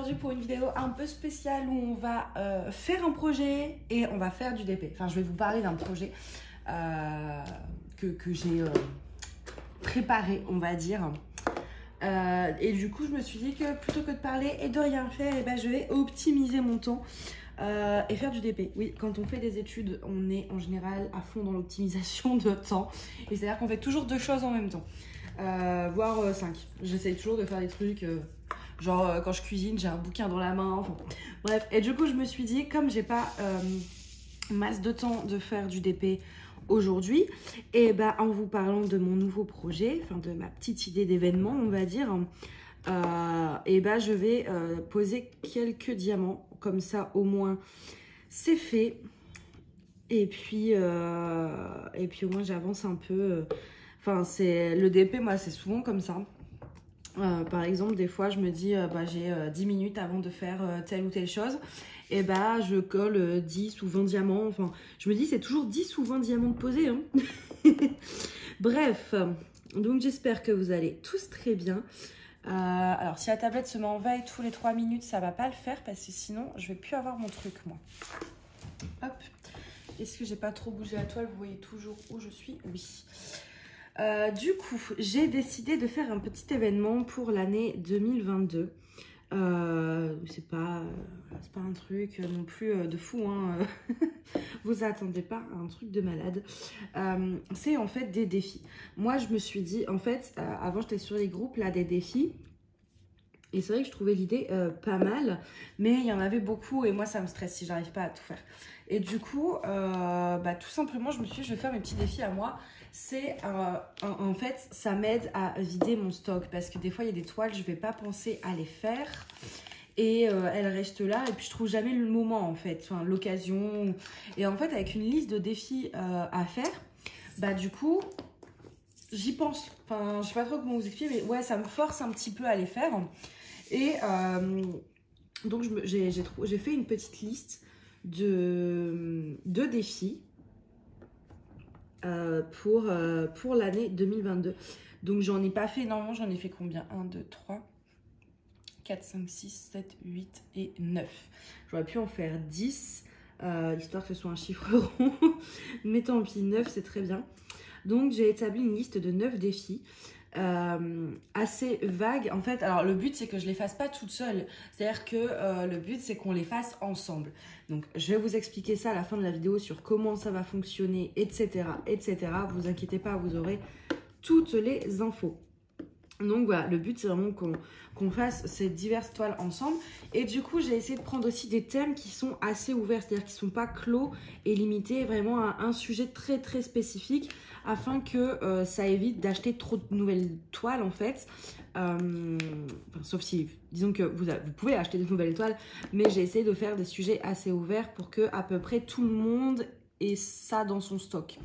aujourd'hui pour une vidéo un peu spéciale où on va faire un projet et on va faire du DP. Enfin, je vais vous parler d'un projet que j'ai préparé, on va dire. Et du coup, je me suis dit que plutôt que de parler et de rien faire, et ben, je vais optimiser mon temps et faire du DP. Oui, quand on fait des études, on est en général à fond dans l'optimisation de temps. Et c'est-à-dire qu'on fait toujours 2 choses en même temps. Voire 5. J'essaye toujours de faire des trucs... genre quand je cuisine, j'ai un bouquin dans la main. Enfin, bref, et du coup, je me suis dit, comme j'ai pas masse de temps de faire du DP aujourd'hui, et ben en vous parlant de mon nouveau projet, enfin de ma petite idée d'événement, on va dire, et ben je vais poser quelques diamants, comme ça au moins c'est fait. Et puis au moins j'avance un peu. Enfin, c'est le DP, moi, c'est souvent comme ça. Par exemple, des fois, je me dis, j'ai 10 minutes avant de faire telle ou telle chose. Et bah, je colle 10 ou 20 diamants. Enfin, je me dis, c'est toujours 10 ou 20 diamants de posés. Hein. Bref, donc j'espère que vous allez tous très bien. Alors, si la tablette se met en veille tous les 3 minutes, ça va pas le faire parce que sinon, je vais plus avoir mon truc, moi. Hop. Est-ce que j'ai pas trop bougé la toile? Vous voyez toujours où je suis? Oui. Du coup, j'ai décidé de faire un petit événement pour l'année 2022. C'est pas un truc non plus de fou, hein. Vous attendez pas à un truc de malade. C'est en fait des défis. Moi, je me suis dit, en fait, avant j'étais sur les groupes là des défis. Et c'est vrai que je trouvais l'idée pas mal, mais il y en avait beaucoup et moi ça me stresse si j'arrive pas à tout faire. Et du coup, tout simplement, je me suis dit, je vais faire mes petits défis à moi. C'est en fait, ça m'aide à vider mon stock parce que des fois, il y a des toiles, je vais pas penser à les faire et elles restent là et puis je trouve jamais le moment en fait, enfin l'occasion. Et en fait, avec une liste de défis à faire, du coup, j'y pense. Enfin, je sais pas trop comment vous expliquer, mais ouais, ça me force un petit peu à les faire. Et donc, j'ai fait une petite liste de défis pour l'année 2022. Donc, j'en ai pas fait énormément. J'en ai fait combien? 1, 2, 3, 4, 5, 6, 7, 8 et 9. J'aurais pu en faire 10, histoire que ce soit un chiffre rond. Mais tant pis, 9, c'est très bien. Donc, j'ai établi une liste de 9 défis. Assez vague en fait. Alors le but c'est que je les fasse pas toute seule, c'est à dire que le but c'est qu'on les fasse ensemble. Donc je vais vous expliquer ça à la fin de la vidéo sur comment ça va fonctionner, etc., etc. Vous inquiétez pas, vous aurez toutes les infos. Donc voilà, le but c'est vraiment qu'on fasse ces diverses toiles ensemble. Et du coup, j'ai essayé de prendre aussi des thèmes qui sont assez ouverts, c'est-à-dire qui ne sont pas clos et limités vraiment à un sujet très très spécifique afin que ça évite d'acheter trop de nouvelles toiles en fait. Sauf si, disons que vous pouvez acheter de nouvelles toiles, mais j'ai essayé de faire des sujets assez ouverts pour que à peu près tout le monde ait ça dans son stock.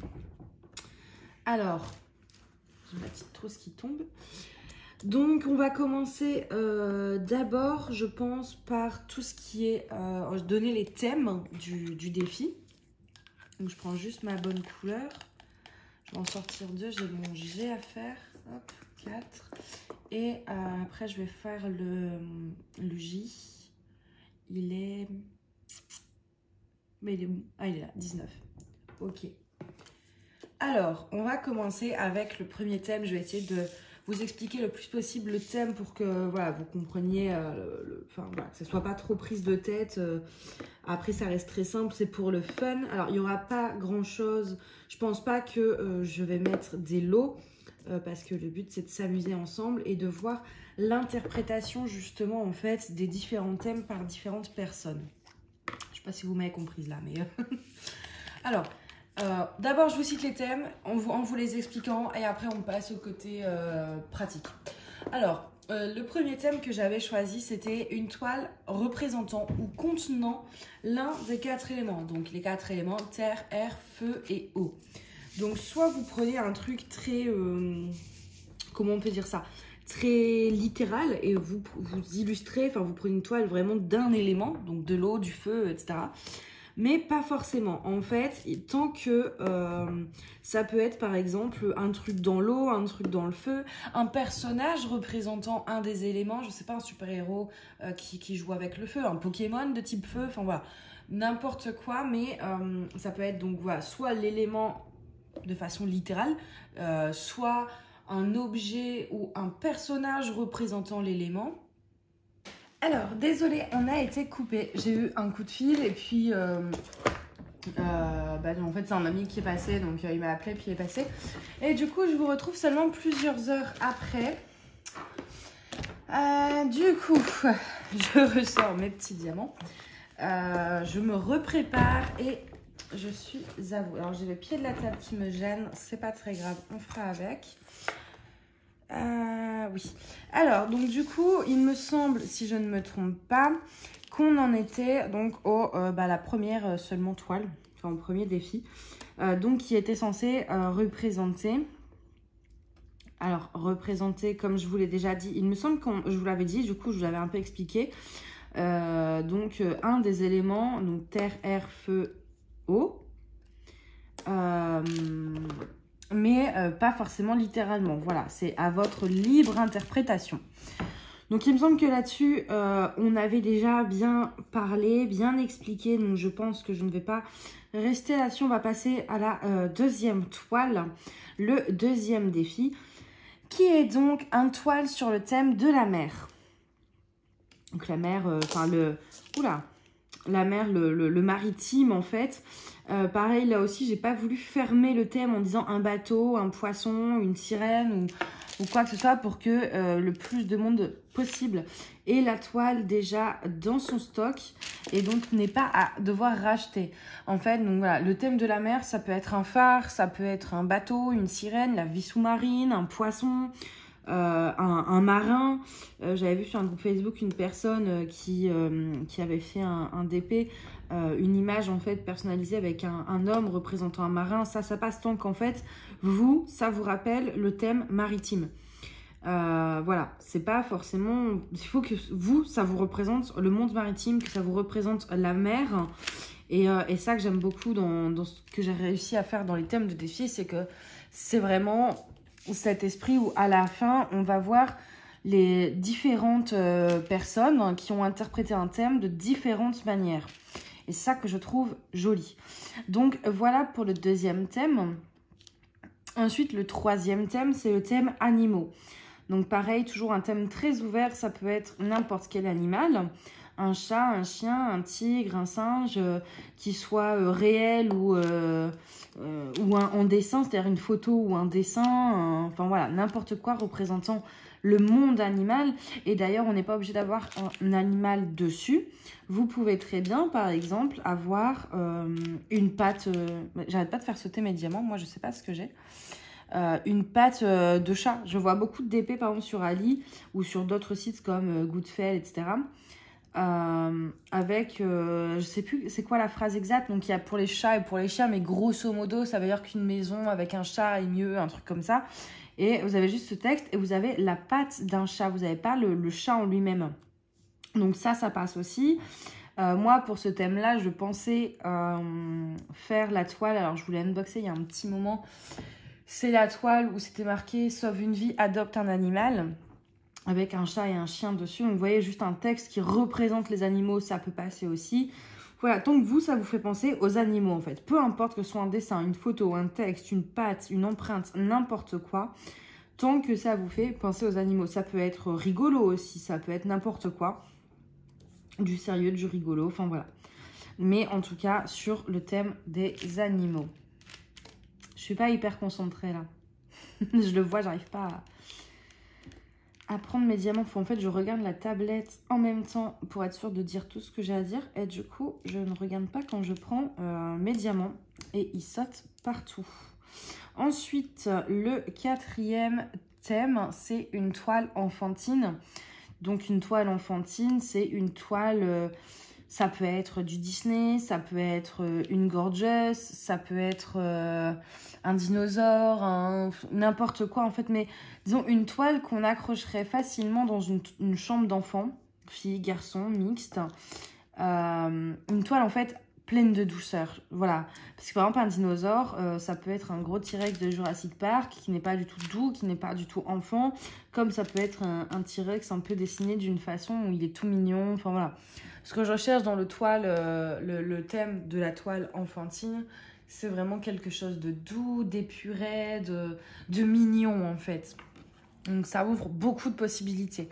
Alors, j'ai ma petite trousse qui tombe. Donc, on va commencer d'abord, je pense, par tout ce qui est donner les thèmes du défi. Donc, je prends juste ma bonne couleur. Je vais en sortir 2. J'ai mon G à faire. Hop, 4. Et après, je vais faire le J. Il est... Mais il est où? Ah, il est là, 19. Ok. Alors, on va commencer avec le premier thème. Je vais essayer de vous expliquer le plus possible le thème pour que voilà, vous compreniez, enfin, voilà, que ce ne soit pas trop prise de tête. Après, ça reste très simple, c'est pour le fun. Alors, il n'y aura pas grand-chose. Je ne pense pas que je vais mettre des lots parce que le but, c'est de s'amuser ensemble et de voir l'interprétation, justement, en fait, des différents thèmes par différentes personnes. Je ne sais pas si vous m'avez comprise là, mais... Alors... d'abord, je vous cite les thèmes en vous les expliquant et après, on passe au côté pratique. Alors, le premier thème que j'avais choisi, c'était une toile représentant ou contenant l'un des 4 éléments. Donc, les 4 éléments, terre, air, feu et eau. Donc, soit vous prenez un truc très... comment on peut dire ça? Très littéral et vous illustrez, enfin, vous prenez une toile vraiment d'un élément, donc de l'eau, du feu, etc. mais pas forcément. En fait, tant que ça peut être par exemple un truc dans l'eau, un truc dans le feu, un personnage représentant un des éléments, je sais pas, un super-héros qui joue avec le feu, un Pokémon de type feu, enfin voilà, n'importe quoi, mais ça peut être donc voilà, soit l'élément de façon littérale, soit un objet ou un personnage représentant l'élément. Alors, désolée, on a été coupé. J'ai eu un coup de fil et puis en fait c'est un ami qui est passé, donc il m'a appelé puis il est passé. Et du coup je vous retrouve seulement plusieurs heures après. Du coup, je ressors mes petits diamants. Je me reprépare et je suis à vous. Alors j'ai le pied de la table qui me gêne, c'est pas très grave, on fera avec. Oui. Alors, donc du coup, il me semble, si je ne me trompe pas, qu'on en était donc au la première seulement toile, enfin au premier défi, donc qui était censé représenter. Alors, représenter, comme je vous l'ai déjà dit, il me semble que je vous l'avais dit, du coup, je vous l'avais un peu expliqué. Donc, un des éléments, donc terre, air, feu, eau. Mais pas forcément littéralement. Voilà, c'est à votre libre interprétation. Donc il me semble que là-dessus, on avait déjà bien parlé, bien expliqué, donc je pense que je ne vais pas rester là-dessus. On va passer à la deuxième toile, le deuxième défi, qui est donc un toile sur le thème de la mer. Donc la mer, la mer, le maritime en fait. Pareil, là aussi, j'ai pas voulu fermer le thème en disant un bateau, un poisson, une sirène ou quoi que ce soit pour que le plus de monde possible ait la toile déjà dans son stock et donc n'ait pas à devoir racheter. En fait, donc voilà, le thème de la mer, ça peut être un phare, ça peut être un bateau, une sirène, la vie sous-marine, un poisson, un marin. J'avais vu sur un groupe Facebook une personne qui avait fait un DP, une image en fait personnalisée avec un homme représentant un marin. Ça passe tant qu'en fait ça vous rappelle le thème maritime. Voilà, c'est pas forcément, il faut que ça vous représente le monde maritime, que ça vous représente la mer. Et ça que j'aime beaucoup dans ce que j'ai réussi à faire dans les thèmes de défi, c'est que c'est vraiment cet esprit où à la fin on va voir les différentes personnes qui ont interprété un thème de différentes manières. Et ça que je trouve joli. Donc voilà pour le deuxième thème. Ensuite, le troisième thème, c'est le thème animaux. Donc pareil, toujours un thème très ouvert, ça peut être n'importe quel animal. Un chat, un chien, un tigre, un singe, qui soit réel ou en dessin, c'est-à-dire une photo ou un dessin. Enfin voilà, n'importe quoi représentant le monde animal. Et d'ailleurs, on n'est pas obligé d'avoir un animal dessus. Vous pouvez très bien, par exemple, avoir une patte... J'arrête pas de faire sauter mes diamants, moi je sais pas ce que j'ai. Une patte de chat. Je vois beaucoup de DP par exemple sur Ali ou sur d'autres sites comme Goodfell, etc. Avec, je sais plus c'est quoi la phrase exacte, donc il y a pour les chats et pour les chiens, mais grosso modo ça veut dire qu'une maison avec un chat est mieux, un truc comme ça. Et vous avez juste ce texte et vous avez la patte d'un chat, vous n'avez pas le chat en lui-même. Donc ça passe aussi. Moi pour ce thème là je pensais faire la toile, alors je voulais unboxer il y a un petit moment. C'est la toile où c'était marqué « Sauve une vie, adopte un animal » avec un chat et un chien dessus. Donc vous voyez juste un texte qui représente les animaux, ça peut passer aussi. Voilà, tant que vous, ça vous fait penser aux animaux en fait. Peu importe que ce soit un dessin, une photo, un texte, une patte, une empreinte, n'importe quoi. Tant que ça vous fait penser aux animaux. Ça peut être rigolo aussi, ça peut être n'importe quoi. Du sérieux, du rigolo, enfin voilà. Mais en tout cas, sur le thème des animaux. Je suis pas hyper concentrée là. Je le vois, j'arrive pas à prendre mes diamants. En fait, je regarde la tablette en même temps pour être sûre de dire tout ce que j'ai à dire. Et du coup, je ne regarde pas quand je prends mes diamants. Et ils sautent partout. Ensuite, le quatrième thème, c'est une toile enfantine. Donc, une toile enfantine, c'est une toile... ça peut être du Disney, ça peut être une gorgeous, ça peut être un dinosaure, n'importe quoi en fait. Mais disons une toile qu'on accrocherait facilement dans une chambre d'enfant, fille, garçon, mixte. Une toile en fait pleine de douceur. Voilà. Parce que par exemple, un dinosaure, ça peut être un gros T-Rex de Jurassic Park qui n'est pas du tout doux, qui n'est pas du tout enfant, comme ça peut être un T-Rex un peu dessiné d'une façon où il est tout mignon. Enfin voilà. Ce que je recherche dans le thème de la toile enfantine, c'est vraiment quelque chose de doux, d'épuré, de mignon en fait. Donc ça ouvre beaucoup de possibilités.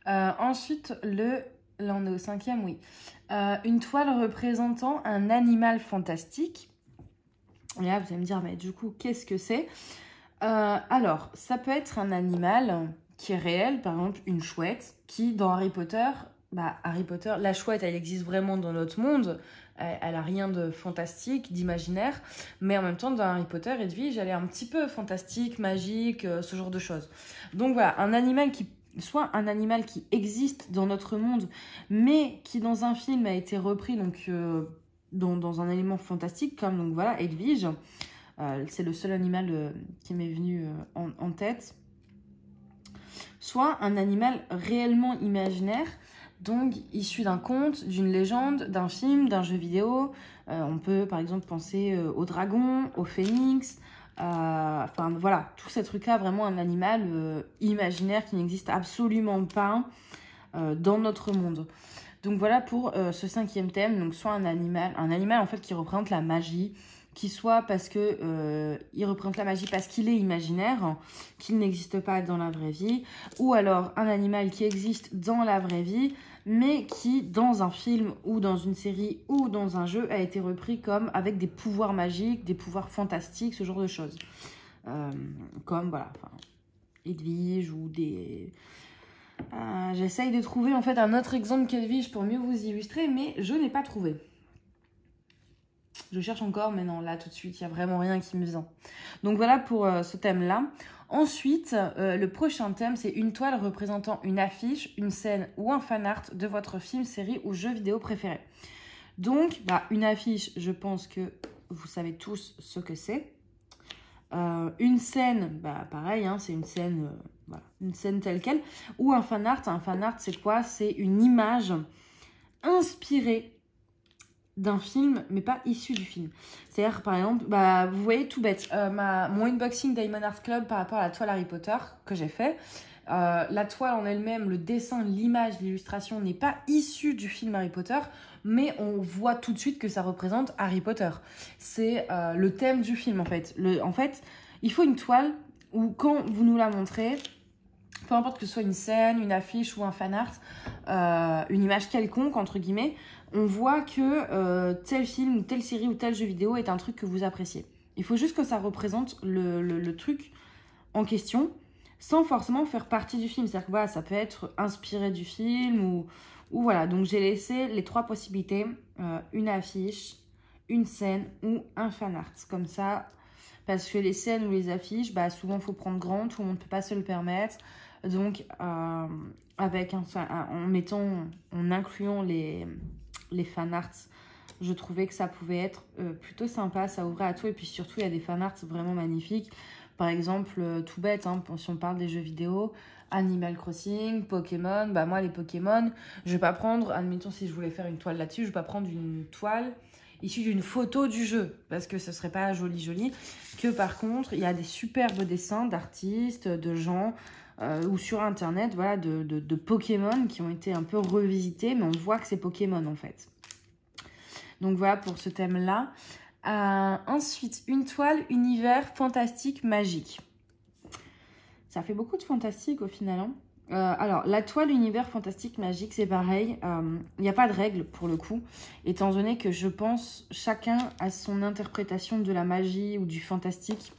Ensuite, là on est au 5e, oui. Une toile représentant un animal fantastique. Et là, vous allez me dire, mais du coup, qu'est-ce que c'est? Alors, ça peut être un animal qui est réel, par exemple une chouette, qui dans Harry Potter, la chouette, elle existe vraiment dans notre monde. Elle a rien de fantastique, d'imaginaire, mais en même temps, dans Harry Potter, Edwige, elle est un petit peu fantastique, magique, ce genre de choses. Donc voilà, soit un animal qui existe dans notre monde, mais qui dans un film a été repris donc, dans un élément fantastique, comme donc, voilà, Edwige. C'est le seul animal qui m'est venu en tête. Soit un animal réellement imaginaire, donc issu d'un conte, d'une légende, d'un film, d'un jeu vidéo. On peut par exemple penser au dragon, au phénix. Enfin voilà, tous ces trucs-là, vraiment un animal imaginaire qui n'existe absolument pas dans notre monde. Donc voilà pour ce 5e thème. Donc soit un animal en fait qui représente la magie, qui soit parce que il représente la magie parce qu'il est imaginaire, qu'il n'existe pas dans la vraie vie, ou alors un animal qui existe dans la vraie vie, mais qui, dans un film ou dans une série ou dans un jeu, a été repris comme avec des pouvoirs magiques, des pouvoirs fantastiques, ce genre de choses. Comme, voilà, Edwige ou des... J'essaye de trouver en fait un autre exemple qu'Edwige pour mieux vous illustrer, mais je n'ai pas trouvé. Je cherche encore, mais non, là tout de suite, il n'y a vraiment rien qui me vient. Donc voilà pour ce thème-là. Ensuite, le prochain thème, c'est une toile représentant une affiche, une scène ou un fan art de votre film, série ou jeu vidéo préféré. Donc, une affiche, je pense que vous savez tous ce que c'est. Une scène, pareil, hein, c'est une scène, une scène telle quelle. Ou un fan art, c'est quoi? C'est une image inspirée d'un film, mais pas issu du film. C'est-à-dire, par exemple, vous voyez, tout bête, mon unboxing Diamond Art Club par rapport à la toile Harry Potter que j'ai fait, la toile en elle-même, le dessin, l'image, l'illustration n'est pas issue du film Harry Potter, mais on voit tout de suite que ça représente Harry Potter. C'est le thème du film, en fait. En fait, il faut une toile où, quand vous nous la montrez, peu importe que ce soit une scène, une affiche ou un fan art, une image quelconque, entre guillemets, on voit que tel film ou telle série ou tel jeu vidéo est un truc que vous appréciez. Il faut juste que ça représente le truc en question, sans forcément faire partie du film. C'est-à-dire que voilà, ça peut être inspiré du film ou voilà. Donc j'ai laissé les 3 possibilités, une affiche, une scène ou un fan art. Comme ça, parce que les scènes ou les affiches, souvent il faut prendre grand, tout le monde ne peut pas se le permettre. Donc en incluant les fan arts, je trouvais que ça pouvait être plutôt sympa, ça ouvrait à tout. Et puis surtout, il y a des fan arts vraiment magnifiques. Par exemple, tout bête, hein, si on parle des jeux vidéo, Animal Crossing, Pokémon. Moi, les Pokémon, je vais pas prendre, admettons si je voulais faire une toile là-dessus, je vais pas prendre une toile issue d'une photo du jeu, parce que ce serait pas joli. Que par contre, il y a des superbes dessins d'artistes, de gens... ou sur internet, voilà, de Pokémon qui ont été un peu revisités, mais on voit que c'est Pokémon en fait. Donc voilà pour ce thème-là. Ensuite, une toile univers fantastique magique. Ça fait beaucoup de fantastique au final. Hein. Alors, la toile univers fantastique magique, c'est pareil. Il n'y a pas de règle pour le coup, étant donné que je pense chacun a son interprétation de la magie ou du fantastique.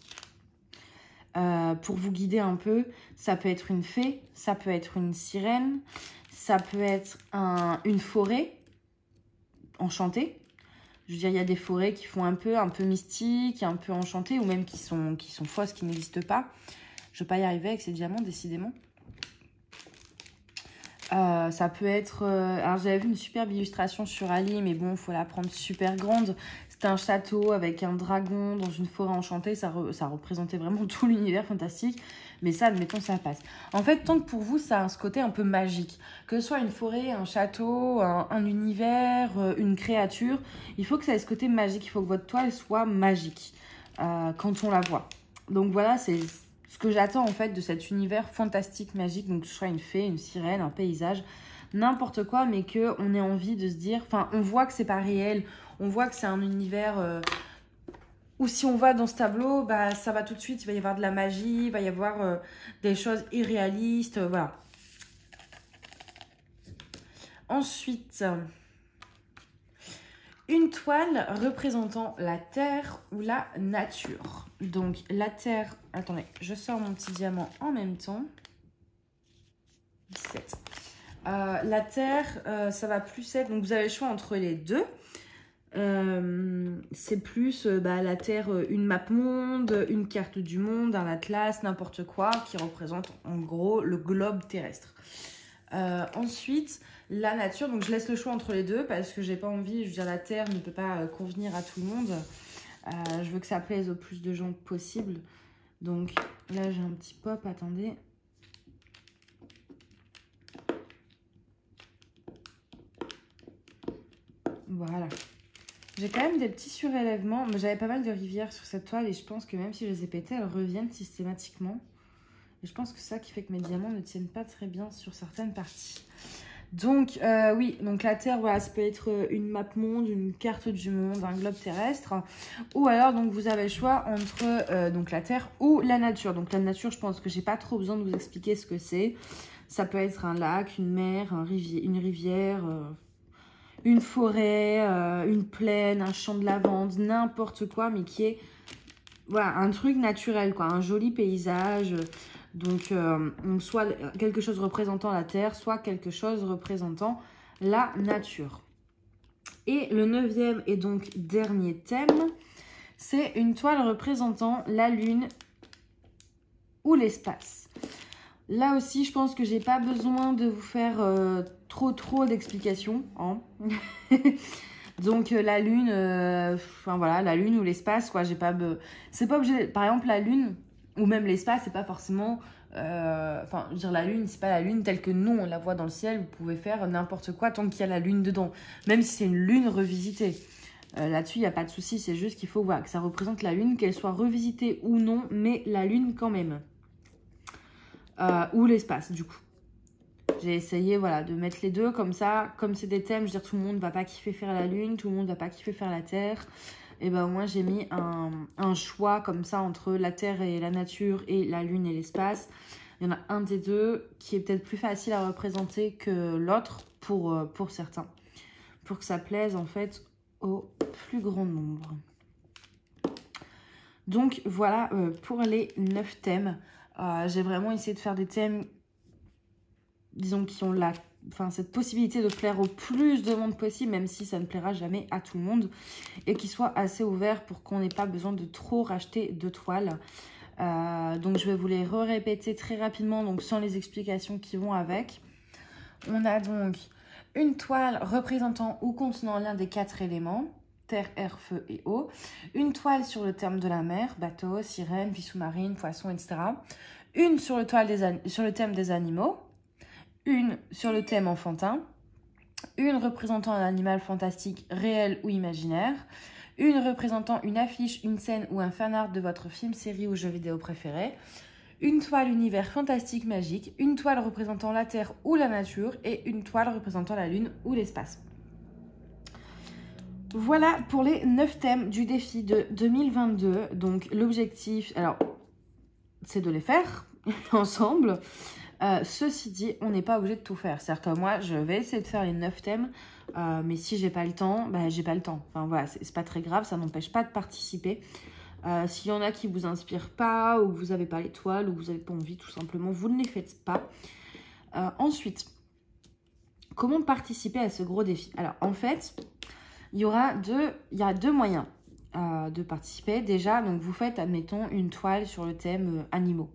Pour vous guider un peu, ça peut être une fée, ça peut être une sirène, ça peut être une forêt enchantée. Je veux dire, il y a des forêts qui font un peu mystiques, un peu enchantées, ou même qui sont fausses, qui n'existent pas. Je ne vais pas y arriver avec ces diamants, décidément. Ça peut être... alors, j'avais vu une superbe illustration sur Ali, mais bon, il faut la prendre super grande. C'était un château avec un dragon dans une forêt enchantée. Ça représentait vraiment tout l'univers fantastique. Mais ça, admettons, ça passe. En fait, tant que pour vous, ça a ce côté un peu magique, que ce soit une forêt, un château, un univers, une créature, il faut que ça ait ce côté magique. Il faut que votre toile soit magique quand on la voit. Donc voilà, c'est ce que j'attends en fait de cet univers fantastique, magique. Donc que ce soit une fée, une sirène, un paysage, n'importe quoi, mais qu'on ait envie de se dire... Enfin, on voit que c'est pas réel, on voit que c'est un univers... Ou si on va dans ce tableau, bah, ça va tout de suite, il va y avoir de la magie, il va y avoir des choses irréalistes, voilà. Ensuite, une toile représentant la terre ou la nature. Donc la terre, attendez, je sors mon petit diamant en même temps. 17. La terre, ça va plus être, donc vous avez le choix entre les deux. C'est plus la Terre, une map monde, une carte du monde, un atlas, n'importe quoi qui représente en gros le globe terrestre. Ensuite, la nature, donc je laisse le choix entre les deux parce que j'ai pas envie, je veux dire la Terre ne peut pas convenir à tout le monde. Je veux que ça plaise au plus de gens possible. Donc là j'ai un petit pop, attendez. Voilà. J'ai quand même des petits surélèvements, mais j'avais pas mal de rivières sur cette toile et je pense que même si je les ai pétées, elles reviennent systématiquement. Et je pense que c'est ça qui fait que mes diamants ne tiennent pas très bien sur certaines parties. Donc oui, donc la Terre, voilà, ça peut être une map monde, une carte du monde, un globe terrestre. Ou alors, donc vous avez le choix entre donc la Terre ou la nature. Donc la nature, je pense que j'ai pas trop besoin de vous expliquer ce que c'est. Ça peut être un lac, une mer, une rivière... une forêt, une plaine, un champ de lavande, n'importe quoi, mais qui est voilà, un truc naturel, quoi, un joli paysage. Donc, soit quelque chose représentant la terre, soit quelque chose représentant la nature. Et le 9e et donc dernier thème, c'est une toile représentant la lune ou l'espace. Là aussi, je pense que j'ai pas besoin de vous faire trop d'explications. Hein. Donc la lune, enfin voilà, la lune ou l'espace, quoi. J'ai pas, c'est pas obligé. Par exemple, la lune ou même l'espace, c'est pas forcément. Enfin, je veux dire la lune, c'est pas la lune telle que nous on la voit dans le ciel. Vous pouvez faire n'importe quoi tant qu'il y a la lune dedans, même si c'est une lune revisitée. Là-dessus, il n'y a pas de souci. C'est juste qu'il faut voilà, que ça représente la lune, qu'elle soit revisitée ou non, mais la lune quand même. Ou l'espace du coup. J'ai essayé voilà, de mettre les deux comme ça, comme c'est des thèmes, je veux dire tout le monde ne va pas kiffer faire la lune, tout le monde ne va pas kiffer faire la terre. Et ben moi j'ai mis un choix comme ça entre la terre et la nature et la lune et l'espace. Il y en a un des deux qui est peut-être plus facile à représenter que l'autre pour certains. Pour que ça plaise en fait au plus grand nombre. Donc voilà pour les 9 thèmes. J'ai vraiment essayé de faire des thèmes, disons, qui ont cette possibilité de plaire au plus de monde possible, même si ça ne plaira jamais à tout le monde, et qui soient assez ouverts pour qu'on n'ait pas besoin de trop racheter de toiles. Donc je vais vous les répéter très rapidement, donc sans les explications qui vont avec. On a donc une toile représentant ou contenant l'un des 4 éléments, terre, air, feu et eau. Une toile sur le thème de la mer, bateau, sirène, vie sous-marine, poisson, etc. Une sur le thème des animaux. Une sur le thème enfantin. Une représentant un animal fantastique réel ou imaginaire. Une représentant une affiche, une scène ou un fanart de votre film, série ou jeu vidéo préféré. Une toile univers fantastique magique. Une toile représentant la terre ou la nature. Et une toile représentant la lune ou l'espace. Voilà pour les 9 thèmes du défi de 2022. Donc l'objectif, alors, c'est de les faire ensemble. Ceci dit, on n'est pas obligé de tout faire. C'est-à-dire que moi, je vais essayer de faire les 9 thèmes. Mais si j'ai pas le temps, bah, j'ai pas le temps. Enfin voilà, c'est pas très grave, ça n'empêche pas de participer. S'il y en a qui vous inspirent pas, ou que vous n'avez pas l'étoile, ou que vous n'avez pas envie, tout simplement, vous ne les faites pas. Ensuite, comment participer à ce gros défi? Alors, en fait... Il y a deux moyens de participer. Déjà, donc vous faites, admettons, une toile sur le thème animaux.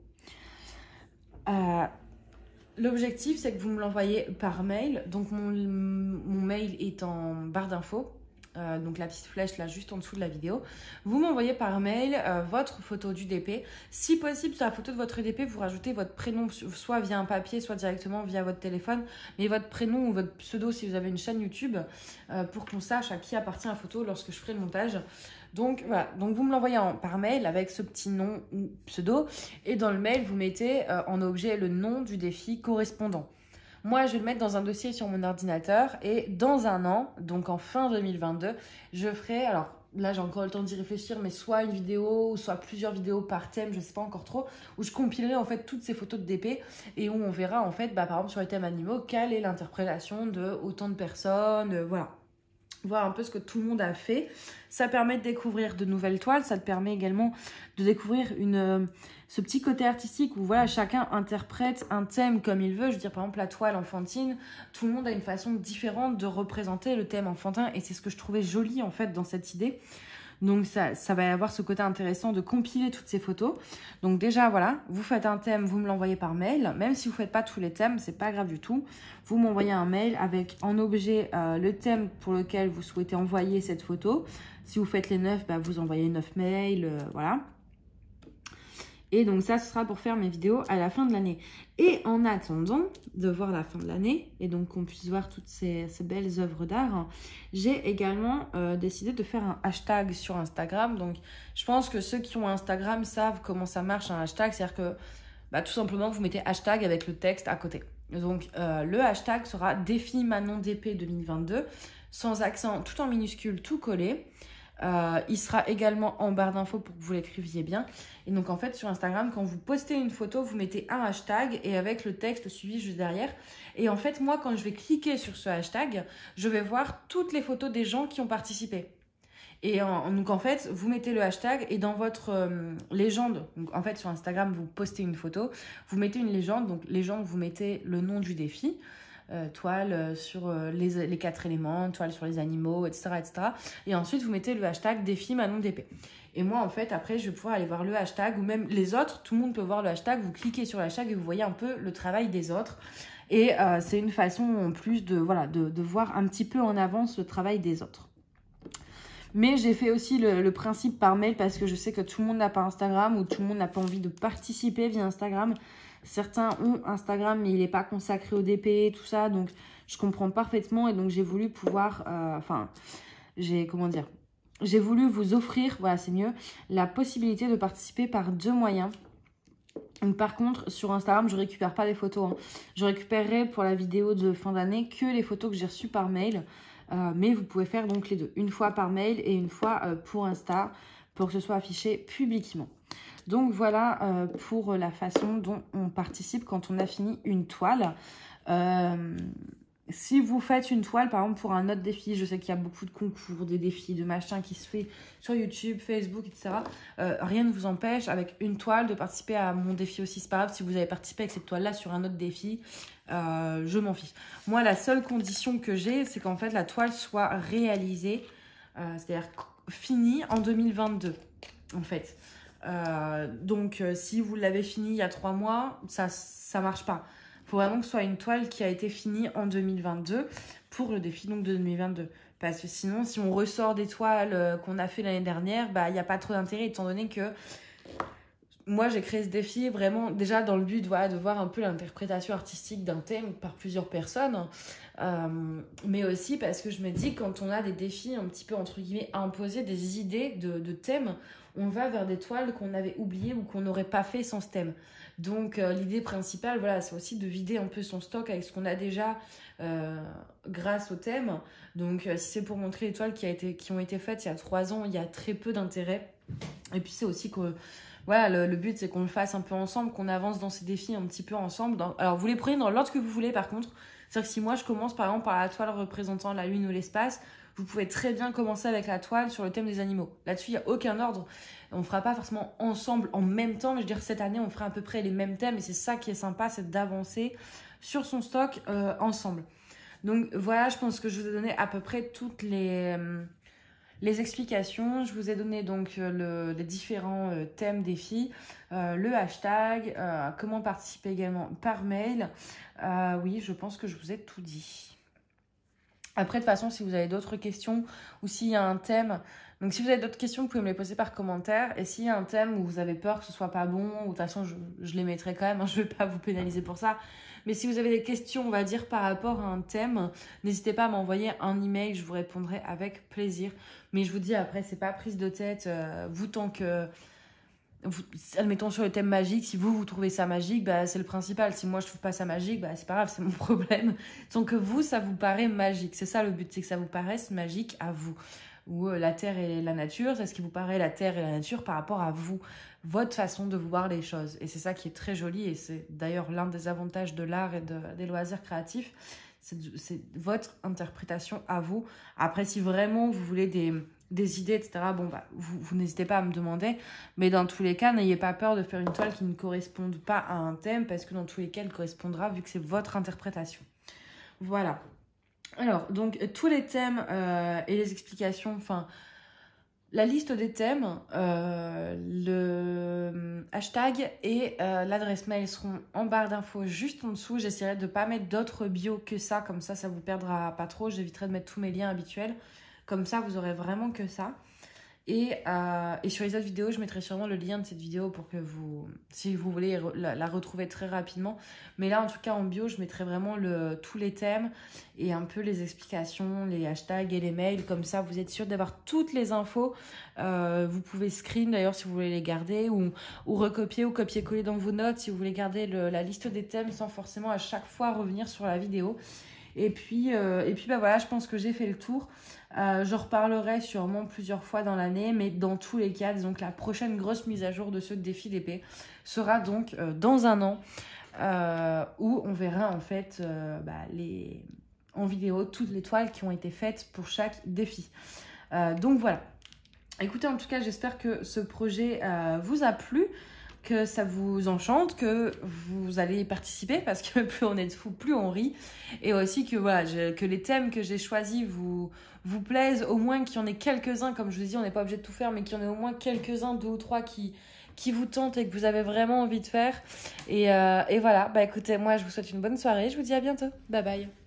L'objectif, c'est que vous me l'envoyez par mail. Donc, mon mail est en barre d'infos. donc la petite flèche là juste en dessous de la vidéo. Vous m'envoyez par mail votre photo du DP. Si possible, sur la photo de votre DP, vous rajoutez votre prénom, soit via un papier, soit directement via votre téléphone, mais votre prénom ou votre pseudo si vous avez une chaîne YouTube, pour qu'on sache à qui appartient la photo lorsque je ferai le montage. Donc voilà, donc vous me l'envoyez par mail avec ce petit nom ou pseudo, et dans le mail, vous mettez en objet le nom du défi correspondant. Moi, je vais le mettre dans un dossier sur mon ordinateur, et dans un an, donc en fin 2022, je ferai, alors là j'ai encore le temps d'y réfléchir, mais soit une vidéo, soit plusieurs vidéos par thème, je ne sais pas encore trop, où je compilerai en fait toutes ces photos de DP, et où on verra en fait, par exemple sur les thèmes animaux, quelle est l'interprétation de autant de personnes, voilà. Voir un peu ce que tout le monde a fait. Ça permet de découvrir de nouvelles toiles. Ça te permet également de découvrir ce petit côté artistique où voilà, chacun interprète un thème comme il veut. Je veux dire, par exemple, la toile enfantine, tout le monde a une façon différente de représenter le thème enfantin. Et c'est ce que je trouvais joli en fait dans cette idée. Donc ça va y avoir ce côté intéressant de compiler toutes ces photos. Donc déjà voilà, vous faites un thème, vous me l'envoyez par mail. Même si vous ne faites pas tous les thèmes, c'est pas grave du tout. Vous m'envoyez un mail avec en objet le thème pour lequel vous souhaitez envoyer cette photo. Si vous faites les 9, bah, vous envoyez 9 mails, voilà. Et donc ça, ce sera pour faire mes vidéos à la fin de l'année. Et en attendant de voir la fin de l'année, et donc qu'on puisse voir toutes ces belles œuvres d'art, j'ai également décidé de faire un hashtag sur Instagram. Donc je pense que ceux qui ont Instagram savent comment ça marche un hashtag. C'est-à-dire que bah, tout simplement, vous mettez hashtag avec le texte à côté. Donc le hashtag sera défi Manon DP 2022, sans accent, tout en minuscule, tout collé. Il sera également en barre d'infos pour que vous l'écriviez bien. Et donc en fait sur Instagram, quand vous postez une photo, vous mettez un hashtag et avec le texte suivi juste derrière. Et en fait moi quand je vais cliquer sur ce hashtag, je vais voir toutes les photos des gens qui ont participé. Et donc en fait vous mettez le hashtag et dans votre légende, donc en fait sur Instagram vous postez une photo, vous mettez une légende, donc légende vous mettez le nom du défi. Toile sur les 4 éléments, toile sur les animaux, etc., etc. Et ensuite, vous mettez le hashtag défi Manon DP. Et moi, en fait, après, je vais pouvoir aller voir le hashtag, ou même les autres, tout le monde peut voir le hashtag, vous cliquez sur le hashtag et vous voyez un peu le travail des autres. Et c'est une façon en plus de voir un petit peu en avance le travail des autres. Mais j'ai fait aussi le principe par mail parce que je sais que tout le monde n'a pas Instagram ou tout le monde n'a pas envie de participer via Instagram. Certains ont Instagram, mais il n'est pas consacré au DP, tout ça. Donc, je comprends parfaitement. Et donc, j'ai voulu pouvoir... j'ai voulu vous offrir, voilà, c'est mieux, la possibilité de participer par 2 moyens. Donc, par contre, sur Instagram, je ne récupère pas les photos. Hein. Je récupérerai pour la vidéo de fin d'année que les photos que j'ai reçues par mail. Mais vous pouvez faire donc les deux. Une fois par mail et une fois pour Insta, pour que ce soit affiché publiquement. Donc voilà pour la façon dont on participe quand on a fini une toile. Si vous faites une toile, par exemple pour un autre défi, je sais qu'il y a beaucoup de concours, des défis, de machin qui se fait sur YouTube, Facebook, etc. Rien ne vous empêche avec une toile de participer à mon défi aussi. C'est pas grave si vous avez participé avec cette toile-là sur un autre défi. Je m'en fiche. Moi, la seule condition que j'ai, c'est qu'en fait la toile soit réalisée, c'est-à-dire finie en 2022, en fait. Donc si vous l'avez fini il y a 3 mois, ça marche pas. Il faut vraiment que ce soit une toile qui a été finie en 2022 pour le défi donc de 2022. Parce que sinon, si on ressort des toiles qu'on a fait l'année dernière, bah il n'y a pas trop d'intérêt étant donné que moi j'ai créé ce défi vraiment déjà dans le but voilà, de voir un peu l'interprétation artistique d'un thème par plusieurs personnes. Mais aussi parce que je me dis quand on a des défis un petit peu entre guillemets à imposer, des idées de thèmes, on va vers des toiles qu'on avait oubliées ou qu'on n'aurait pas fait sans ce thème. Donc l'idée principale, voilà, c'est aussi de vider un peu son stock avec ce qu'on a déjà grâce au thème. Donc si c'est pour montrer les toiles qui ont été faites il y a 3 ans, il y a très peu d'intérêt. Et puis c'est aussi que voilà, le but c'est qu'on le fasse un peu ensemble, qu'on avance dans ces défis un petit peu ensemble. Alors vous les prenez dans l'ordre que vous voulez par contre. C'est-à-dire que si moi je commence par exemple par la toile représentant la lune ou l'espace, vous pouvez très bien commencer avec la toile sur le thème des animaux. Là-dessus, il n'y a aucun ordre. On ne fera pas forcément ensemble en même temps, mais je veux dire, cette année, on fera à peu près les mêmes thèmes. Et c'est ça qui est sympa, c'est d'avancer sur son stock ensemble. Donc voilà, je pense que je vous ai donné à peu près toutes les explications. Je vous ai donné donc les différents thèmes défis, le hashtag, comment participer également par mail. Oui, je pense que je vous ai tout dit. Après, de toute façon, si vous avez d'autres questions ou s'il y a un thème, donc si vous avez d'autres questions, vous pouvez me les poser par commentaire. Et s'il y a un thème où vous avez peur que ce soit pas bon, ou de toute façon, je les mettrai quand même, hein, je ne vais pas vous pénaliser pour ça. Mais si vous avez des questions, on va dire, par rapport à un thème, n'hésitez pas à m'envoyer un email, je vous répondrai avec plaisir. Mais je vous dis, après, c'est pas prise de tête. Vous, tant que... admettons sur le thème magique, si vous trouvez ça magique, bah, c'est le principal. Si moi je trouve pas ça magique, bah, c'est pas grave, c'est mon problème. Tant que vous, ça vous paraît magique. C'est ça le but, c'est que ça vous paraisse magique à vous. Ou la terre et la nature, c'est ce qui vous paraît la terre et la nature par rapport à vous, votre façon de voir les choses. Et c'est ça qui est très joli, et c'est d'ailleurs l'un des avantages de l'art et des loisirs créatifs, c'est votre interprétation à vous. Après, si vraiment vous voulez des idées, etc., bon, bah, vous n'hésitez pas à me demander. Mais dans tous les cas, n'ayez pas peur de faire une toile qui ne corresponde pas à un thème, parce que dans tous les cas, elle correspondra vu que c'est votre interprétation. Voilà. Alors, donc, tous les thèmes et les explications, enfin, la liste des thèmes, le hashtag et l'adresse mail seront en barre d'infos juste en dessous. J'essaierai de ne pas mettre d'autres bios que ça, comme ça vous perdra pas trop. J'éviterai de mettre tous mes liens habituels. Comme ça, vous aurez vraiment que ça. Et sur les autres vidéos, je mettrai sûrement le lien de cette vidéo pour que vous, si vous voulez la retrouver très rapidement. Mais là, en tout cas, en bio, je mettrai vraiment tous les thèmes et un peu les explications, les hashtags et les mails. Comme ça, vous êtes sûr d'avoir toutes les infos. Vous pouvez screen d'ailleurs si vous voulez les garder ou recopier ou copier-coller dans vos notes si vous voulez garder la liste des thèmes sans forcément à chaque fois revenir sur la vidéo. Et puis bah voilà, je pense que j'ai fait le tour. J'en reparlerai sûrement plusieurs fois dans l'année, mais dans tous les cas, disons que la prochaine grosse mise à jour de ce défi d'épée sera donc dans un an, où on verra en fait en vidéo toutes les toiles qui ont été faites pour chaque défi. Donc voilà. Écoutez, en tout cas, j'espère que ce projet vous a plu, que ça vous enchante, que vous allez y participer, parce que plus on est de fous, plus on rit. Et aussi que, voilà, que les thèmes que j'ai choisis vous plaisent, au moins qu'il y en ait quelques-uns, comme je vous dis, on n'est pas obligé de tout faire, mais qu'il y en ait au moins quelques-uns, 2 ou 3 qui vous tentent et que vous avez vraiment envie de faire. Et voilà, bah écoutez, moi je vous souhaite une bonne soirée, je vous dis à bientôt. Bye bye.